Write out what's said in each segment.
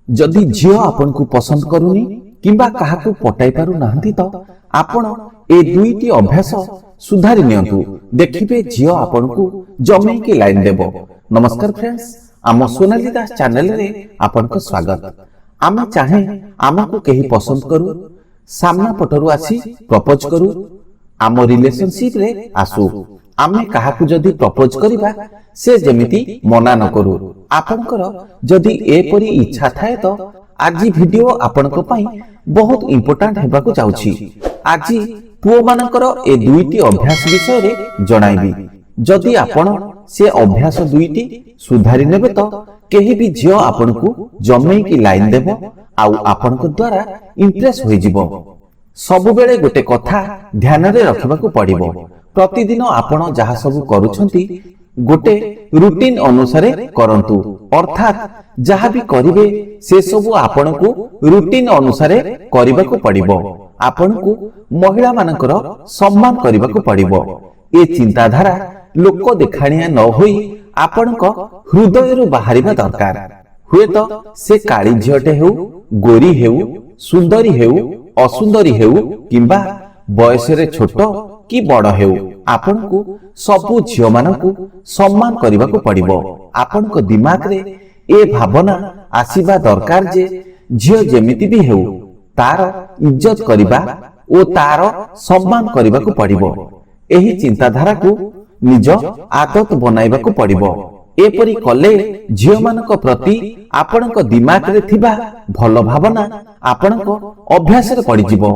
जदि झियो आपन को पसंद करूनी किंबा काहाकू पटाई पारु नाहंती तो आपण ए दुईटी अभ्यास सुधारी नियंतु। देखिबे झियो आपन को जमे की लाइन देबो। नमस्कार फ्रेंड्स, आम सोनाली दास चैनल रे आपन को स्वागत। आम चाहे आमको केही पसंद करू, सामना पटरु आसी प्रपोज करू, आम रिलेशनशिप रे आसु, आमे काहाकू जदि प्रपोज करिबा से जेमिति मना न करू। आपनकर जदि एपरी इच्छा थाए तो आज वीडियो आपनको पई बहुत इंपोर्टेंट हेबाकू जाउछि। आज पुओ मानकर ए दुईटी अभ्यास विषय रे जणाइबी। जदि आपण से अभ्यास दुईटी सुधारी नेबे तो केही भी झियो आपनको जमै की लाइन देबो आउ आपनको द्वारा इंप्रेस होई जिवो। सब बेले गोटे कथा ध्यान रे रखबाकू पड़िबो। प्रतिदिन आपण जहा सब करूछंती गोटे रूटीन अनुसार करंतु, अर्थात जहा भी करिवे से सब आपनको रूटीन अनुसार करिबाकू पड़िबो। आपनको महिला मानकर सम्मान करिबाकू पड़िबो। ए चिंताधारा लोक देखाणिया न होई आपनको हृदय रु बाहरिबा दरकार। हुए तो से काली झियोटे हेउ, गोरी हेउ, सुंदरी हेउ, असुंदरी हेउ किंबा बयस रे छोट कि बड़ हेउ, आपनको सबु झियो मानकू सम्मान करिबाकू पड़िबो। आपनको दिमाग रे ए भावना आसीबा दरकार जे झियो जेमिति भी हेउ तार इज्जत करिबा ओ तार सम्मान करिबाकू पड़िबो। एही चिंताधारा को निज आदत बनाइबाकू पड़िबो। एपरि कले झियो मानक प्रति आपनको दिमाग रे थिबा भलो भावना आपनको अभ्यास रे पड़ी जिवो।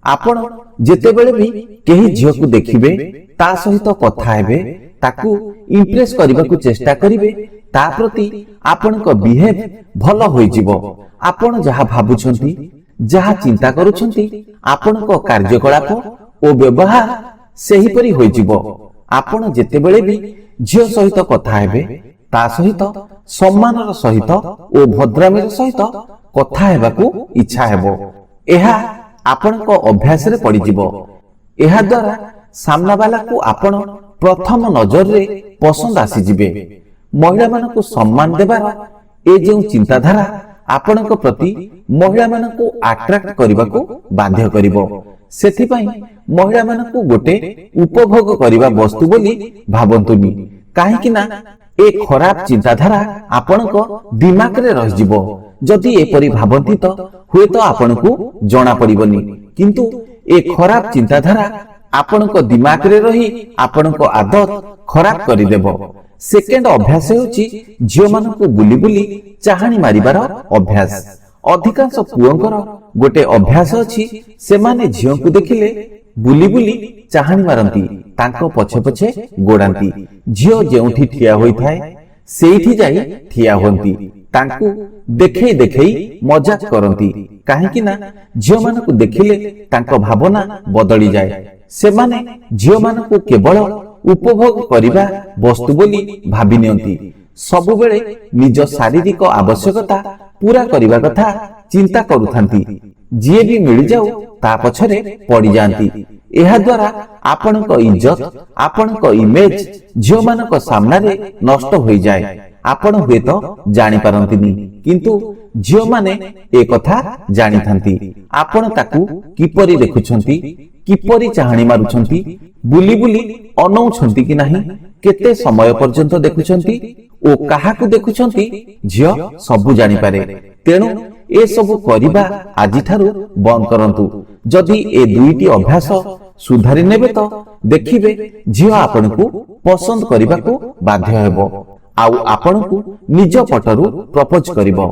आपण जेतेबेले भी केही झियो को देखिबे, ता सहित कथा हेबे, ताकू इंप्रेस करिबाकू चेष्टा करिवे, ता प्रति आपनको बिहेव भलो होई जिवो। आपण जहा भाबुछंती, जहा चिंता करूछंती, आपनको कार्यकलाप ओ व्यवहार सेही परि होई जिवो। आपण जेतेबेले भी झियो सहित कथा हेबे, ता सहित सम्मानर सहित ओ भद्रामीर सहित कथा हेबाकू इच्छा हेबो। एहा आपनको अभ्यास रे पड़ी जिवो। एहा द्वारा सामना वाला को आपण प्रथम नजर रे पसंद आसी जिवे। महिला मानकू सम्मान देबार ए जेउ चिंताधारा आपनको प्रति महिला मानकू अट्रैक्ट करिबाकू बाध्य करिवो। सेथि पई महिला मानकू गोटे उपभोग करिबा वस्तु बोली भाबंतुनी, काहे कि ना ए खराब चिंताधारा आपनको दिमाग रे रह जिवो। जदि एपरि भाबंती तो हुए तो आपनको जणा पड़िबनी, किंतु ए खराब चिंताधारा आपनको दिमाग रे रही आपनको आदत खराब करि देबो। सेकेंड अभ्यास हेउची झियो मानकू बुली बुली चाहाणी मारिबार अभ्यास। अधिकांश पुओंकर गोटे अभ्यास अछि, सेमाने झियो को देखिले बुली बुली चाहाणी मारंती, तांको पछे पछे गोडांती। झियो जेउठी ठिया होई थाए सेठी जाई ठिया होंती, तांकू देखै देखै मजाक करंती, काहे कि ना झियो मानकू देखिले तांको भावना बदली जाए। सेमाने झियो मानकू केवल उपभोग करिबा वस्तु बोली भाबी नियंती। सबु बेले निज शारीरिक आवश्यकता पूरा करिबा कथा चिंता करूथांती। जिए भी मिल जाऊ ता पछरे पड़ी जांती। एहा द्वारा आपनक इज्जत, आपनक इमेज झियो मानक सामना रे नष्ट होई जाए। आपण हुए तो जानि पारंतिनी, किंतु झियो माने ए कथा जानि थांती। आपण ताकू किपरि देखुछंती, किपरि चाहाणी मारुछंती, बुली बुली अनौछंती कि नाही, केते समय पर्यंत देखुछंती ओ काहाकू देखुछंती, झियो सबु जानि पारे। तेणु ए सबु करिबा आजि थारु बंद करंतु। जदि ए दुईटी अभ्यास सुधारी नेबे तो देखिबे झियो आपनकू पसंद करिबाकू बाध्य हेबो आउ आपनकू निज पटरु प्रपोज करिवो।